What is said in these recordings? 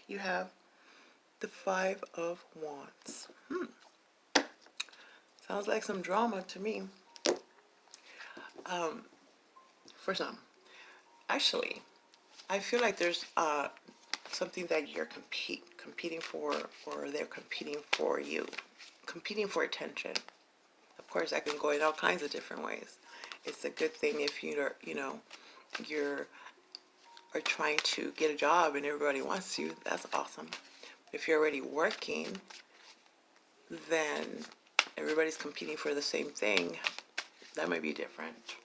you have the Five of Wands. Sounds like some drama to me. For some. Actually, I feel like there's something that you're competing for, or they're competing for you. Competing for attention. Of course, that can go in all kinds of different ways. It's a good thing if you're are trying to get a job and everybody wants you. That's awesome. If you're already working, then everybody's competing for the same thing. That might be different.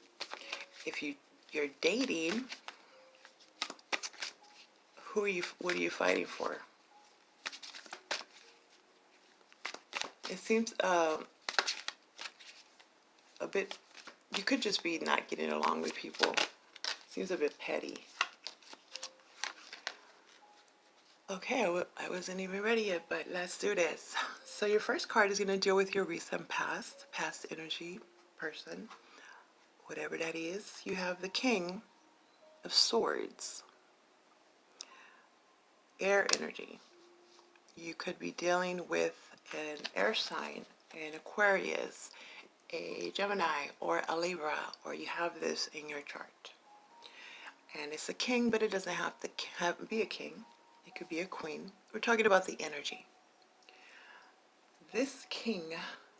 If you're dating, what are you fighting for? It seems a bit, you could just be not getting along with people. Seems a bit petty. Okay, I wasn't even ready yet, but let's do this. So your first card is going to deal with your recent past energy, person, whatever that is. You have the King of Swords, air energy. You could be dealing with an air sign, an Aquarius, a Gemini, or a Libra, or you have this in your chart. And it's a king, but it doesn't have to be a king. It could be a queen. We're talking about the energy. This king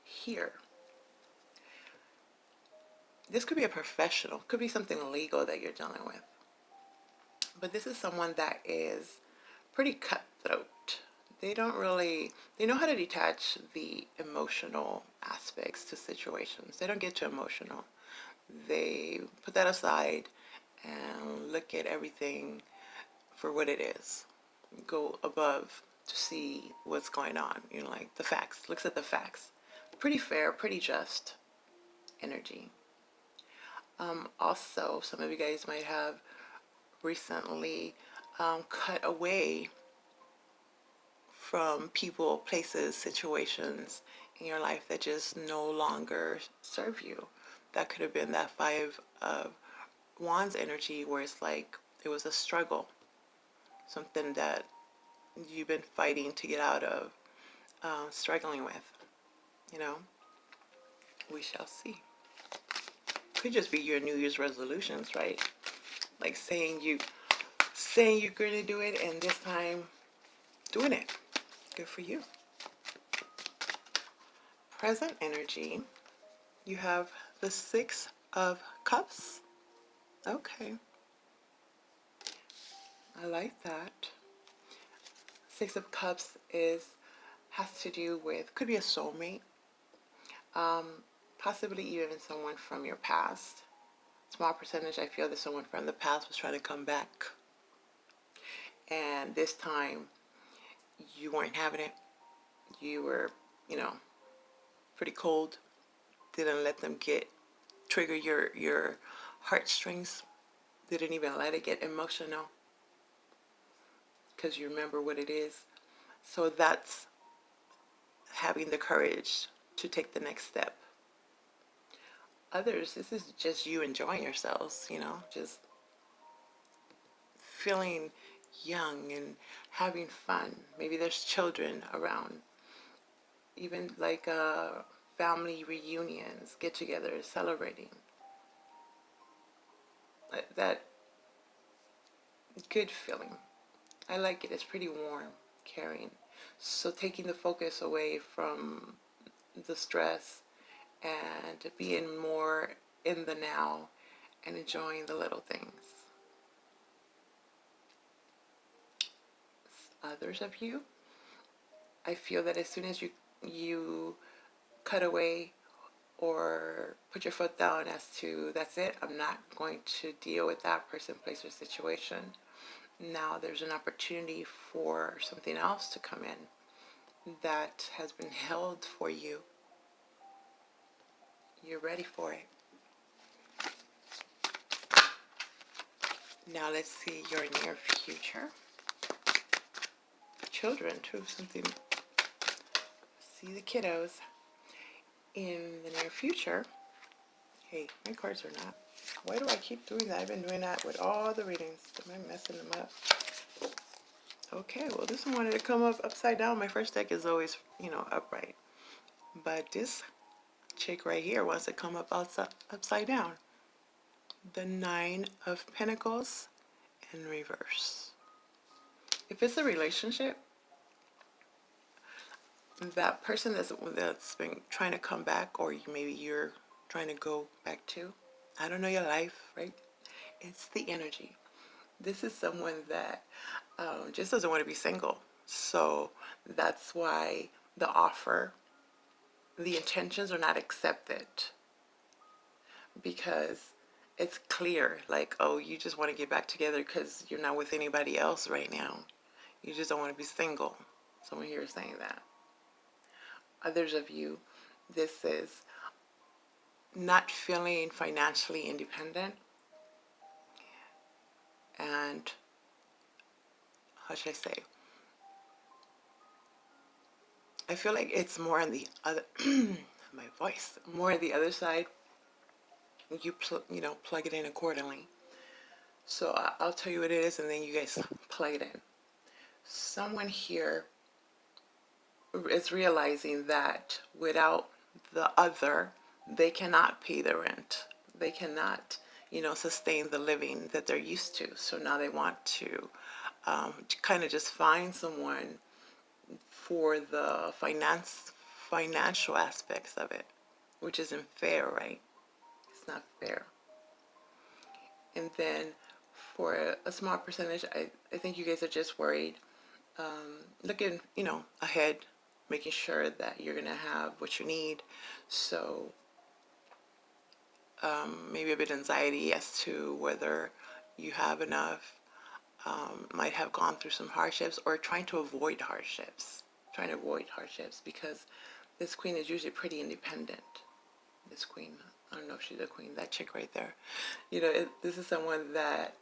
here, this could be a professional, could be something legal that you're dealing with. But this is someone that is pretty cutthroat. They know how to detach the emotional aspects to situations. They don't get too emotional. They put that aside and look at everything for what it is. Go above to see what's going on. Like the facts. Looks at the facts. Pretty fair, pretty just energy. Also, some of you guys might have recently cut away from people, places, situations in your life that just no longer serve you. That could have been that Five of Wands energy, where it's like it was a struggle, something that you've been fighting to get out of, struggling with. We shall see. Could just be your New Year's resolutions, right? Like saying you're going to do it, and this time doing it. Good for you. Present energy, you have the Six of Cups. Okay. I like that. Six of Cups has to do with, could be a soulmate. Possibly even someone from your past. Small percentage, I feel that someone from the past was trying to come back. And this time, you weren't having it. You were, pretty cold. Didn't let them trigger your heartstrings. Didn't even let it get emotional. Because you remember what it is. So that's having the courage to take the next step. Others, this is just you enjoying yourselves, just feeling young and having fun. Maybe there's children around. Even like family reunions, get-togethers, celebrating. That good feeling. I like it. It's pretty warm, caring. So taking the focus away from the stress and being more in the now and enjoying the little things. Others of you, I feel that as soon as you cut away or put your foot down as to, that's it, I'm not going to deal with that person, place, or situation. Now there's an opportunity for something else to come in that has been held for you. You're ready for it. Now let's see your near future. Children, too, something. See the kiddos. In the near future. Hey, my cards are not. Why do I keep doing that? I've been doing that with all the readings. Am I messing them up? Okay, well, this one wanted to come up upside down. My first deck is always, you know, upright. But this chick right here wants to come up upside down. The Nine of Pentacles in reverse. If it's a relationship, that person that's been trying to come back, or maybe you're trying to go back to, I don't know your life, right? It's the energy. This is someone that just doesn't want to be single. So that's why the offer, the intentions are not accepted, because it's clear, like, oh, you just want to get back together because you're not with anybody else right now. You just don't want to be single. Someone here is saying that. Others of you, this is not feeling financially independent, and how should I say? I feel like it's more on the other, my voice, more on the other side. You know, plug it in accordingly. So I'll tell you what it is, and then you guys plug it in. Someone here is realizing that without the other, they cannot pay the rent. They cannot, you know, sustain the living that they're used to. So now they want to kind of just find someone for the financial aspects of it, which isn't fair, right? It's not fair. And then for a small percentage, I think you guys are just worried, looking, you know, ahead, making sure that you're going to have what you need. So maybe a bit of anxiety as to whether you have enough, might have gone through some hardships, or trying to avoid hardships. Because this queen is usually pretty independent. This queen, I don't know if she's a queen, that chick right there. You know, this is someone that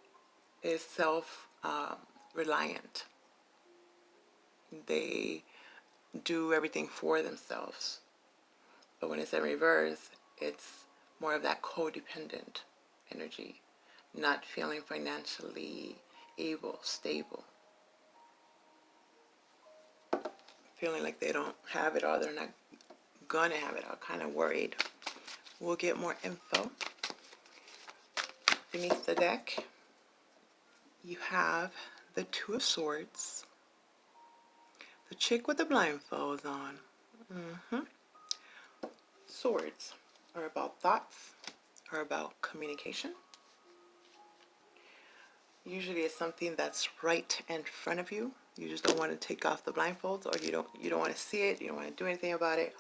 is self-reliant. They do everything for themselves. But when it's in reverse, it's more of that codependent energy, not feeling financially stable. Feeling like they don't have it all, they're not gonna have it all, kind of worried. We'll get more info. Beneath the deck, you have the Two of Swords, the chick with the blindfolds on. Swords are about thoughts, are about communication. Usually it's something that's right in front of you. You just don't want to take off the blindfolds, or you don't want to see it, you don't want to do anything about it,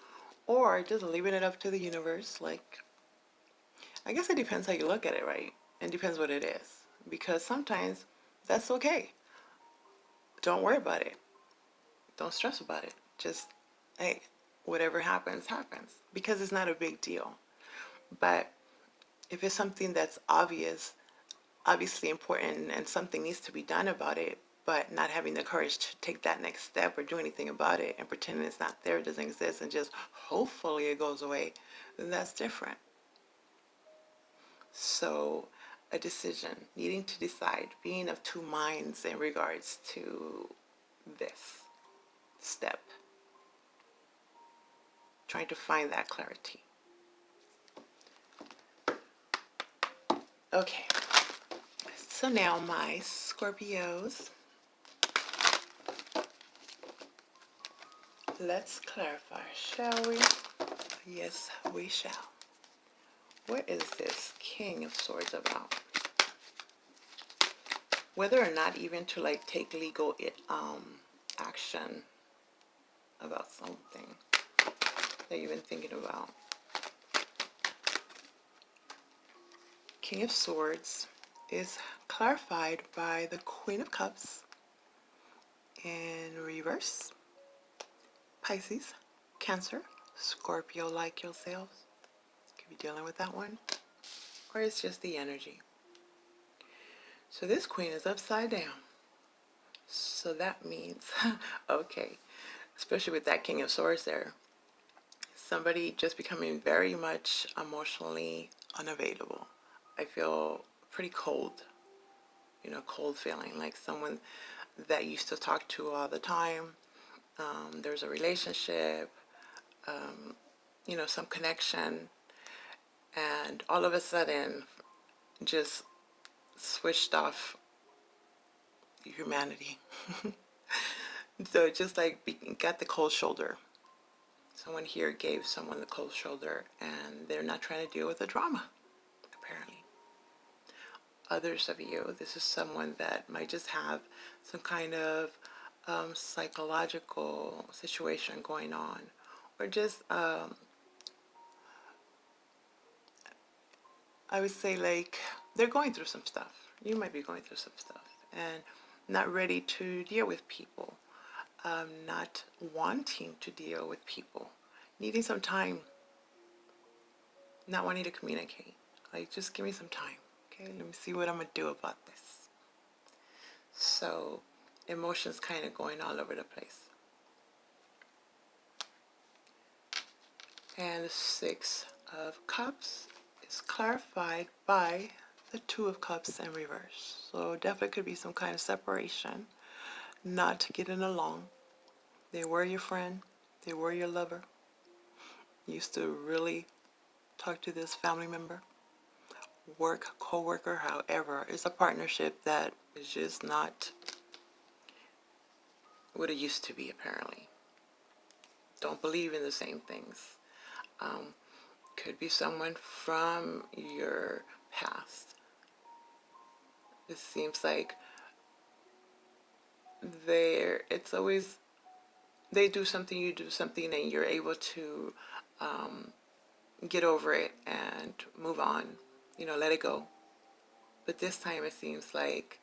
or just leaving it up to the universe. Like, I guess it depends how you look at it, right? It depends what it is, because sometimes that's okay. Don't worry about it. Don't stress about it. Just, hey, whatever happens, happens, because it's not a big deal. But if it's something that's obviously important, and something needs to be done about it, but not having the courage to take that next step or do anything about it, and pretending it's not there, it doesn't exist, and just hopefully it goes away, then that's different. So a decision, needing to decide, being of two minds in regards to this step, trying to find that clarity. Okay, so now my Scorpios, let's clarify, shall we? Yes, we shall. What is this King of Swords about? Whether or not even to like take legal action about something that you've been thinking about. King of Swords is clarified by the Queen of Cups in reverse. Pisces, Cancer, Scorpio like yourselves. Could be dealing with that one. Or it's just the energy. So this queen is upside down. So that means, okay, especially with that King of Swords there, somebody just becoming very much emotionally unavailable. I feel pretty cold, you know, cold feeling, like someone that you used to talk to all the time. There's a relationship, some connection, and all of a sudden just switched off humanity. So it just like got the cold shoulder. Someone here gave someone the cold shoulder, and they're not trying to deal with the drama, apparently. Others of you, this is someone that might just have some kind of psychological situation going on, or just, I would say, like, they're going through some stuff. You might be going through some stuff and not ready to deal with people, not wanting to deal with people, needing some time, not wanting to communicate. Like, just give me some time, okay? Let me see what I'm going to do about this. So, emotions kind of going all over the place. And the Six of Cups is clarified by the Two of Cups in reverse. So definitely could be some kind of separation, not getting along. They were your friend. They were your lover. You used to really talk to this family member, work, co-worker, however. It's a partnership that is just not what it used to be, apparently. Don't believe in the same things. Could be someone from your past. It seems like it's always, they do something, you do something, and you're able to get over it and move on, let it go. But this time it seems like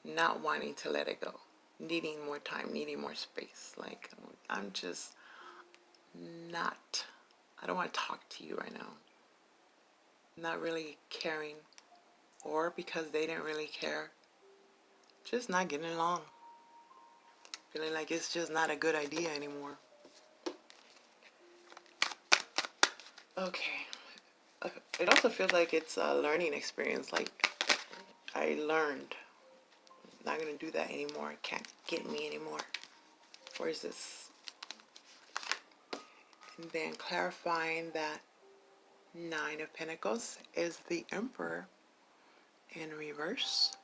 not wanting to let it go, needing more time, needing more space. Like, I'm just not, I don't want to talk to you right now. Not really caring, or because they didn't really care, just not getting along. Feeling like it's just not a good idea anymore. Okay. It also feels like it's a learning experience. Like, I learned. I'm not going to do that anymore. It can't get me anymore. Where is this? And then clarifying that Nine of Pentacles is the Emperor in reverse.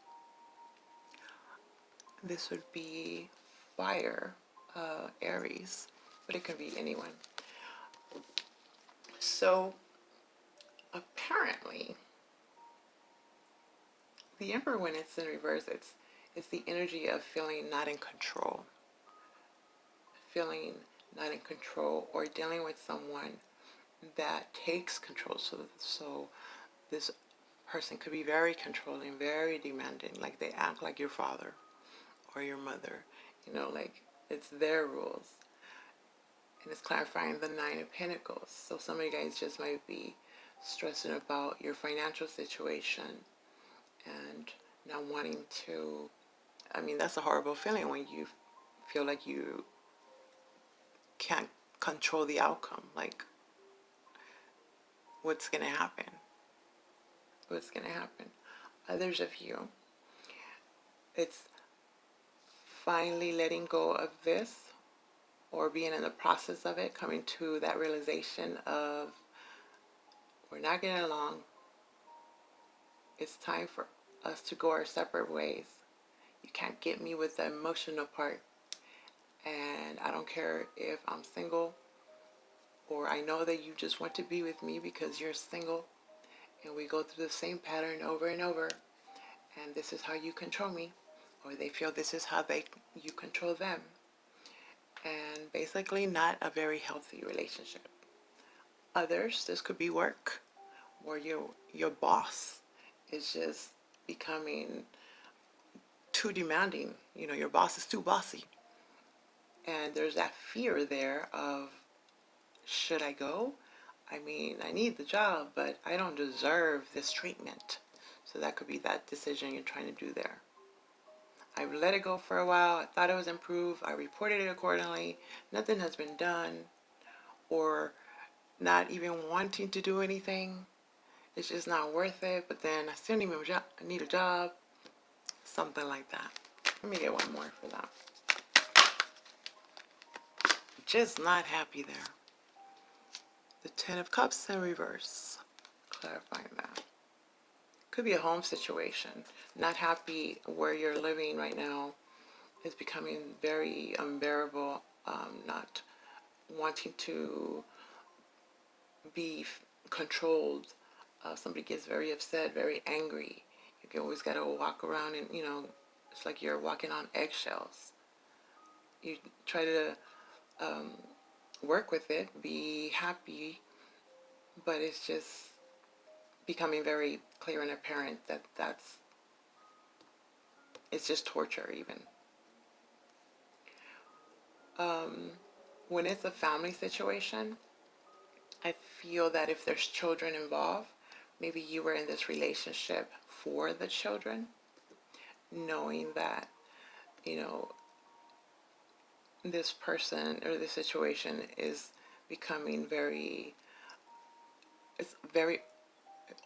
This would be fire, Aries, but it could be anyone. So apparently, the Emperor, when it's in reverse, it's the energy of feeling not in control. Feeling not in control, or dealing with someone that takes control. So this person could be very controlling, very demanding, like they act like your father or your mother, like it's their rules. And it's clarifying the Nine of Pentacles. So some of you guys just might be stressing about your financial situation and not wanting to, that's a horrible feeling when you feel like you can't control the outcome. Like, what's going to happen? What's going to happen? Others of you, it's finally letting go of this, or being in the process of it, coming to that realization of, we're not getting along. It's time for us to go our separate ways. You can't get me with the emotional part. And I don't care if I'm single, or I know that you just want to be with me because you're single, and we go through the same pattern over and over, and this is how you control me, or they feel this is how you control them. And basically not a very healthy relationship. Others, this could be work, where your boss is just becoming too demanding. Your boss is too bossy. And there's that fear there of, should I go? I need the job, but I don't deserve this treatment. So that could be that decision you're trying to do there. I've let it go for a while. I thought it was improved. I reported it accordingly. Nothing has been done. Or not even wanting to do anything. It's just not worth it. But then I still need a job. Something like that. Let me get one more for that. Just not happy there. The Ten of Cups in reverse. Clarifying that. Could be a home situation. Not happy where you're living right now. Is becoming very unbearable. Not wanting to be controlled. Somebody gets very upset, very angry. You always got to walk around and, it's like you're walking on eggshells. You try to work with it, be happy, but it's just becoming very clear and apparent that it's just torture even. When it's a family situation, I feel that if there's children involved, maybe you were in this relationship for the children, knowing that, this person or this situation is becoming it's very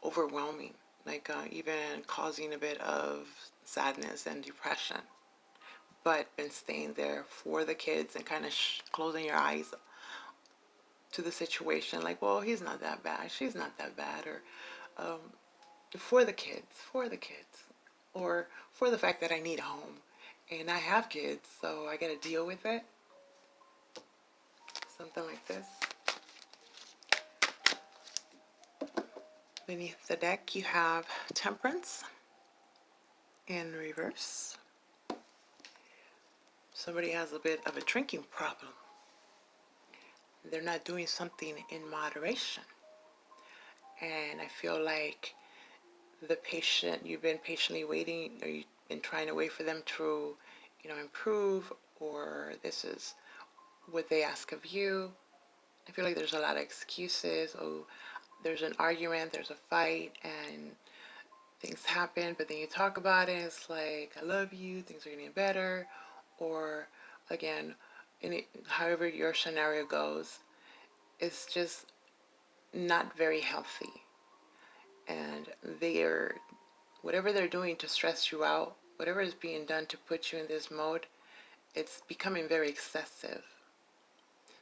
overwhelming, like even causing a bit of sadness and depression, but been staying there for the kids and kind of closing your eyes to the situation, like, well, he's not that bad, she's not that bad, or for the kids, or for the fact that I need a home and I have kids, so I got to deal with it. Something like this. Beneath the deck, you have Temperance in reverse. Somebody has a bit of a drinking problem. They're not doing something in moderation. And I feel like you've been patiently waiting, or you've been trying to wait for them to, improve, or this is what they ask of you. I feel like there's a lot of excuses. Oh, there's an argument, there's a fight, and things happen, but then you talk about it, it's like, I love you, things are getting better, or again, however your scenario goes, it's just not very healthy. And whatever they're doing to stress you out, whatever is being done to put you in this mode, it's becoming very excessive.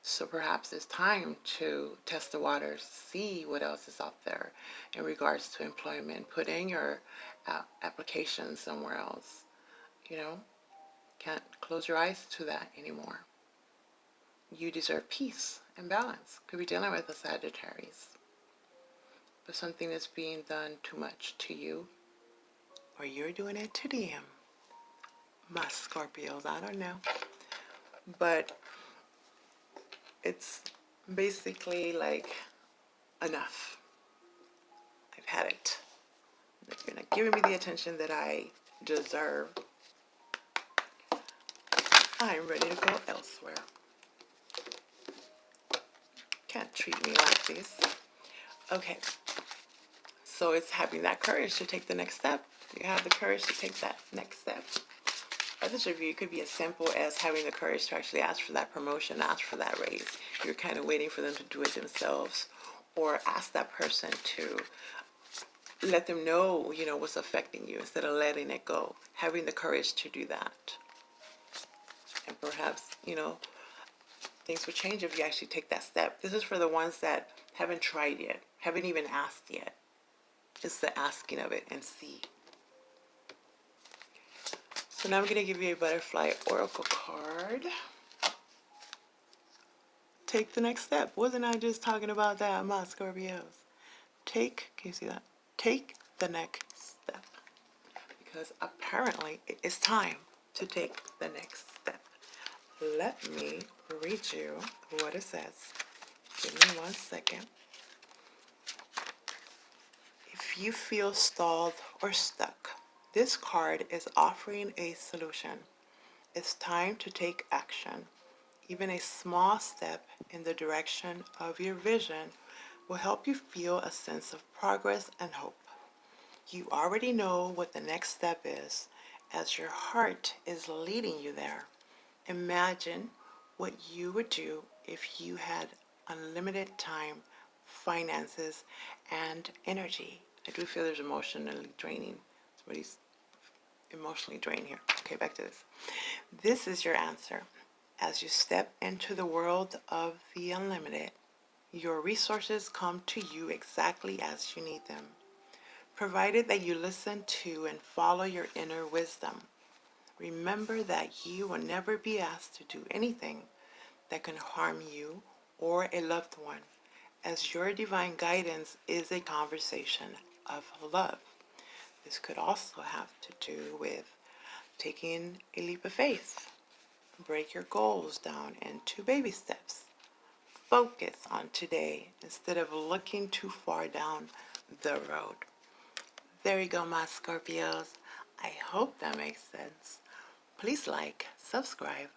So perhaps it's time to test the waters, see what else is out there in regards to employment. Put in your application somewhere else. Can't close your eyes to that anymore. You deserve peace and balance. Could be dealing with a Sagittarius. But something is being done too much to you, or you're doing it to them. My Scorpios, I don't know. But it's basically like, enough. I've had it. You're not giving me the attention that I deserve. I'm ready to go elsewhere. Can't treat me like this. Okay. So it's having that courage to take the next step. You have the courage to take that next step. Others of you, it could be as simple as having the courage to actually ask for that promotion, ask for that raise. You're kind of waiting for them to do it themselves, or ask that person to let them know, what's affecting you instead of letting it go. Having the courage to do that. And perhaps, things will change if you actually take that step. This is for the ones that haven't tried yet, haven't even asked yet. Just the asking of it and see. So now I'm going to give you a butterfly oracle card. Take the next step. Wasn't I just talking about that, my Scorpios? Can you see that? Take the next step. Because apparently it is time to take the next step. Let me read you what it says. Give me 1 second. If you feel stalled or stuck, this card is offering a solution. It's time to take action. Even a small step in the direction of your vision will help you feel a sense of progress and hope. You already know what the next step is, as your heart is leading you there. Imagine what you would do if you had unlimited time, finances, and energy. I do feel there's emotionally draining. Somebody's emotionally drained here. Okay, back to this. This is your answer. As you step into the world of the unlimited, your resources come to you exactly as you need them, provided that you listen to and follow your inner wisdom. Remember that you will never be asked to do anything that can harm you or a loved one, as your divine guidance is a conversation of love. This could also have to do with taking a leap of faith. Break your goals down into baby steps. Focus on today instead of looking too far down the road. There you go, my Scorpios. I hope that makes sense. Please like, subscribe,